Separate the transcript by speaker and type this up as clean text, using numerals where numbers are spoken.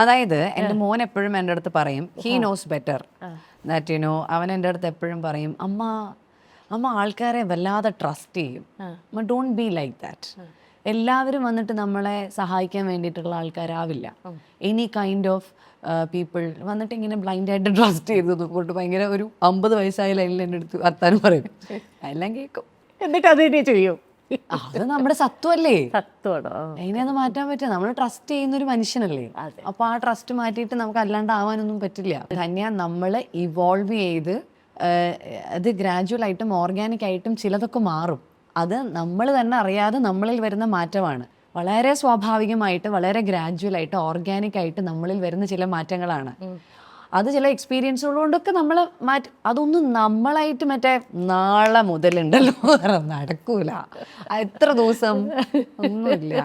Speaker 1: അതായത് എൻ്റെ മോൻ എപ്പോഴും എൻ്റെ അടുത്ത് പറയും he nose better that you know. അവൻ എൻ്റെ അടുത്ത് എപ്പോഴും പറയും അമ്മ ആൾക്കാരെ വല്ലാതെ ട്രസ്റ്റ് ചെയ്യും. Don't be like that. എല്ലാവരും വന്നിട്ട് നമ്മളെ സഹായിക്കാൻ വേണ്ടിയിട്ടുള്ള ആൾക്കാരാവില്ല. എനി കൈൻഡ് ഓഫ് പീപ്പിൾ വന്നിട്ട് ഇങ്ങനെ ബ്ലൈൻഡായിട്ട് ട്രസ്റ്റ് ചെയ്തത് കൊണ്ട് ഭയങ്കര ഒരു 50 വയസ്സായ ലൈനിൽ എൻ്റെ അടുത്ത് വർത്താനം പറയും. എല്ലാം കേൾക്കും,
Speaker 2: എന്നിട്ട് അത് തന്നെ ചെയ്യും.
Speaker 1: അത് നമ്മുടെ സത്വമല്ലേ,
Speaker 2: സത്വമാണോ?
Speaker 1: അതിനെ മാറ്റാൻ പറ്റുക. നമ്മൾ ട്രസ്റ്റ് ചെയ്യുന്ന ഒരു മനുഷ്യനല്ലേ. അപ്പൊ ആ ട്രസ്റ്റ് മാറ്റിയിട്ട് നമുക്ക് അല്ലാണ്ട് ആവാനൊന്നും പറ്റില്ല. ധന്യ നമ്മൾ ഇവോൾവ് ചെയ്ത് അത് ഗ്രാജുവൽ ആയിട്ടും ഓർഗാനിക് ആയിട്ടും ചിലതൊക്കെ മാറും. അത് നമ്മൾ തന്നെ അറിയാതെ നമ്മളിൽ വരുന്ന മാറ്റമാണ്. വളരെ സ്വാഭാവികമായിട്ട് വളരെ ഗ്രാജുവൽ ആയിട്ട് ഓർഗാനിക് ആയിട്ട് നമ്മളിൽ വരുന്ന ചില മാറ്റങ്ങളാണ്. അത് ചില എക്സ്പീരിയൻസുകൾ കൊണ്ടൊക്കെ നമ്മൾ അതൊന്നും നമ്മളായിട്ട് മറ്റേ നാളെ മുതലുണ്ടല്ലോ നടക്കൂല, എത്ര ദിവസം ഒന്നുമില്ല.